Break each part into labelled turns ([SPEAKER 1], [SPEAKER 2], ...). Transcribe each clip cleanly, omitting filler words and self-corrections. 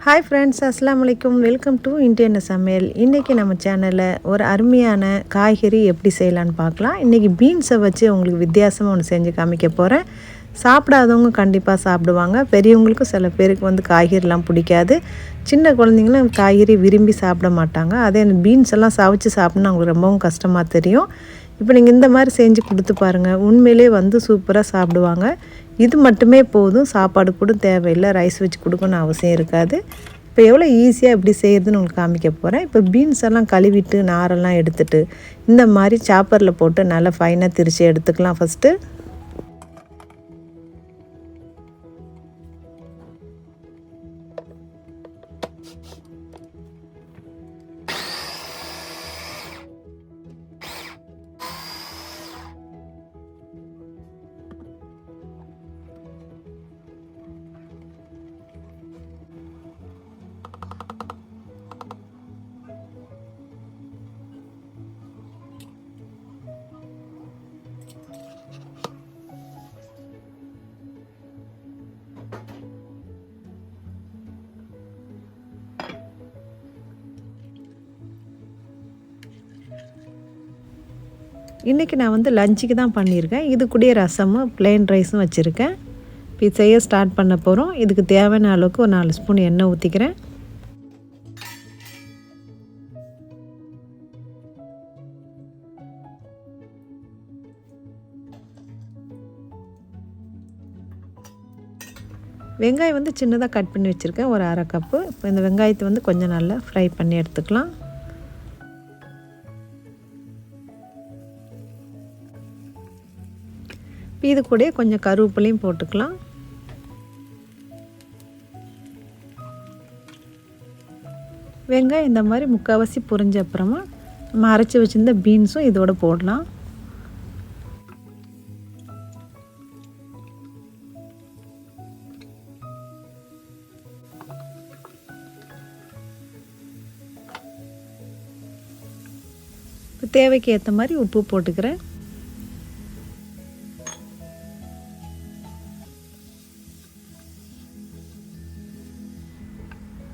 [SPEAKER 1] Hi friends, அஸ்ஸலாமு அலைக்கும். Welcome to Indian சமையல். இன்றைக்கி நம்ம சேனலில் ஒரு அருமையான காய்கறி எப்படி செய்யலான்னு பார்க்கலாம். இன்றைக்கி பீன்ஸை வச்சு உங்களுக்கு வித்தியாசமாக ஒன்று செஞ்சு காமிக்க போகிறேன். சாப்பிடாதவங்க கண்டிப்பாக சாப்பிடுவாங்க. பெரியவங்களுக்கும் சில பேருக்கு காய்கறிலாம் பிடிக்காது. சின்ன குழந்தைங்களும் காய்கறி விரும்பி சாப்பிட மாட்டாங்க. அதே பீன்ஸ் எல்லாம் சவைச்சு சாப்பிட்னா அவங்களுக்கு ரொம்பவும் கஷ்டமாக தெரியும். இப்போ நீங்கள் இந்த மாதிரி செஞ்சு கொடுத்து பாருங்கள், உண்மையிலே சூப்பராக சாப்பிடுவாங்க. இது மட்டுமே போதும், சாப்பாடு கூட தேவையில்லை, ரைஸ் வச்சு கொடுக்கணும்னு அவசியம் இருக்காது. இப்போ எவ்வளோ ஈஸியாக எப்படி செய்கிறதுன்னு உங்களுக்கு காமிக்க போகிறேன். இப்போ பீன்ஸ் எல்லாம் கழுவிட்டு நாரெல்லாம் எடுத்துகிட்டு இந்த மாதிரி சாப்பரில் போட்டு நல்லா ஃபைனாக திரித்து எடுத்துக்கலாம். ஃபஸ்ட்டு இன்றைக்கி நான் லஞ்சுக்கு தான் பண்ணியிருக்கேன். இது கூடயே ரசமும் ப்ளெயின் ரைஸும் வச்சுருக்கேன். இப்போ செய்ய ஸ்டார்ட் பண்ண போகிறோம். இதுக்கு தேவையான அளவுக்கு ஒரு 4 ஸ்பூன் எண்ணெய் ஊற்றிக்கிறேன். வெங்காயம் சின்னதாக கட் பண்ணி வச்சுருக்கேன், ஒரு 1/2 கப்பு. இப்போ இந்த வெங்காயத்தை கொஞ்சம் நல்லா ஃப்ரை பண்ணி எடுத்துக்கலாம். இது கூட கொஞ்சம் கருவேப்பிலையும் போட்டுக்கலாம். வெங்காயம் இந்த மாதிரி முக்கால்வாசி பொரிஞ்ச அப்புறமா நம்ம அரைச்சி வச்சுருந்த பீன்ஸும் இதோட போடலாம். இப்போ தேவைக்கு ஏற்ற மாதிரி உப்பு போட்டுக்கிறேன்.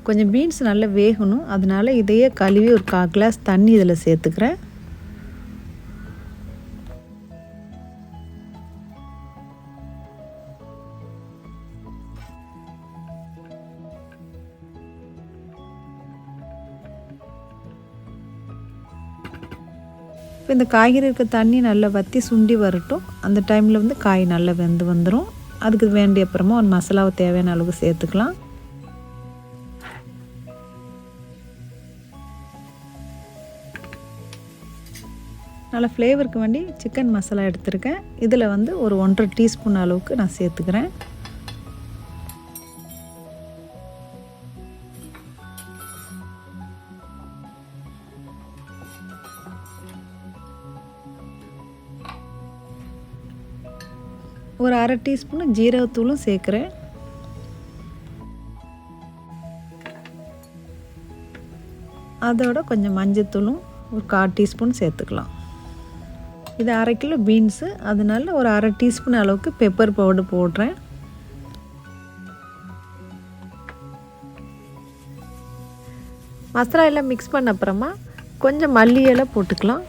[SPEAKER 1] கொஞ்சம் பீன்ஸ் நல்லா வேகணும், அதனால் இதையே கழுவி ஒரு 1/4 கிளாஸ் தண்ணி இதில் சேர்த்துக்கிறேன். இப்போ இந்த காய்கறி இருக்க தண்ணி நல்லா வற்றி சுண்டி வரட்டும். அந்த டைமில் காய் நல்லா வெந்து வந்துடும். அதுக்கு வேண்டிய அப்புறமா ஒரு மசாலாவை தேவையான அளவுக்கு சேர்த்துக்கலாம். நல்லா ஃப்ளேவருக்கு வேண்டி சிக்கன் மசாலா எடுத்துருக்கேன். இதில் ஒரு 1/2 டீஸ்பூன் அளவுக்கு நான் சேர்த்துக்கிறேன். ஒரு 1/2 டீஸ்பூன் ஜீரகத்தூளும் சேர்க்குறேன். அதோட கொஞ்சம் மஞ்சத்தூளும் ஒரு 1/4 டீஸ்பூன் சேர்த்துக்கலாம். இது 1/2 கிலோ பீன்ஸு, அதனால ஒரு 1/2 டீஸ்பூன் அளவுக்கு பெப்பர் பவுடர் போடுறேன். மசாலா எல்லாம் மிக்ஸ் பண்ண அப்புறமா கொஞ்சம் மல்லி இலை போட்டுக்கலாம்.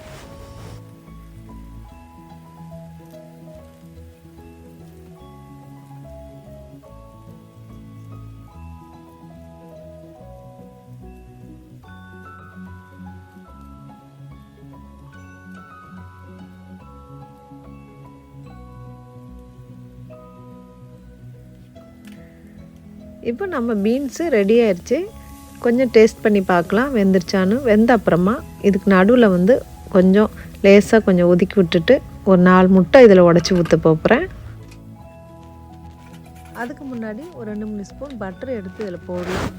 [SPEAKER 1] இப்போ நம்ம பீன்ஸு ரெடி ஆயிடுச்சு. கொஞ்சம் டேஸ்ட் பண்ணி பார்க்கலாம் வெந்துருச்சான்னு. வெந்த அப்புறமா இதுக்கு நடுவில் கொஞ்சம் லேசாக கொஞ்சம் ஒதுக்கி விட்டுட்டு ஒரு 4 முட்டை இதில் உடச்சி ஊற்ற போகிறேன். அதுக்கு முன்னாடி ஒரு 2-3 ஸ்பூன் பட்டர் எடுத்து இதில் போடலாம்.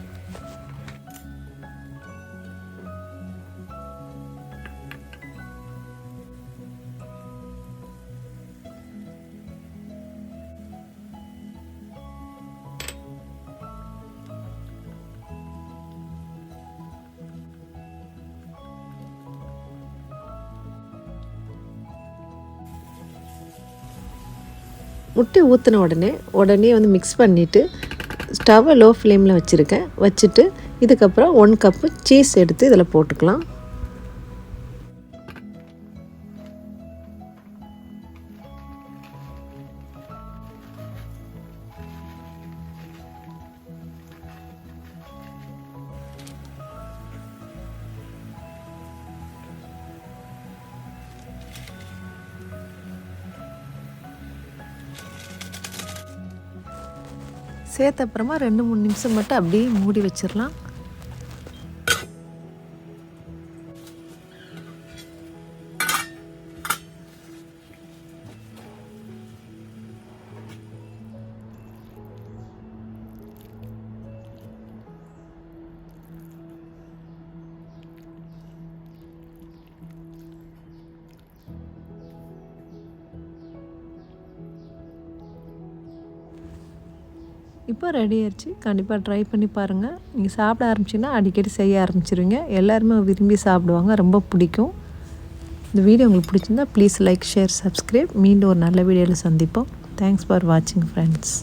[SPEAKER 1] முட்டை ஊற்றின உடனே மிக்ஸ் பண்ணிவிட்டு ஸ்டவ்வை லோ ஃப்ளேமில் வச்சுருக்கேன். வச்சுட்டு இதுக்கப்புறம் 1 கப்பு சீஸ் எடுத்து இதில் போட்டுக்கலாம். சேர்த்த அப்புறமா 2-3 நிமிஷம் மட்டும் அப்படியே மூடி வச்சிடலாம். இப்போ ரெடி ஆயிடுச்சு. கண்டிப்பாக ட்ரை பண்ணி பாருங்கள். நீங்கள் சாப்பிட ஆரம்பிச்சிங்கன்னா அடிக்கடி செய்ய ஆரம்பிச்சிருவீங்க. எல்லாருமே விரும்பி சாப்பிடுவாங்க. ரொம்ப பிடிக்கும். இந்த வீடியோ உங்களுக்கு பிடிச்சிருந்தா ப்ளீஸ் லைக், ஷேர், சப்ஸ்கிரைப். மீண்டும் ஒரு நல்ல வீடியோவில் சந்திப்போம். தேங்க்ஸ் ஃபார் வாட்சிங் ஃப்ரெண்ட்ஸ்.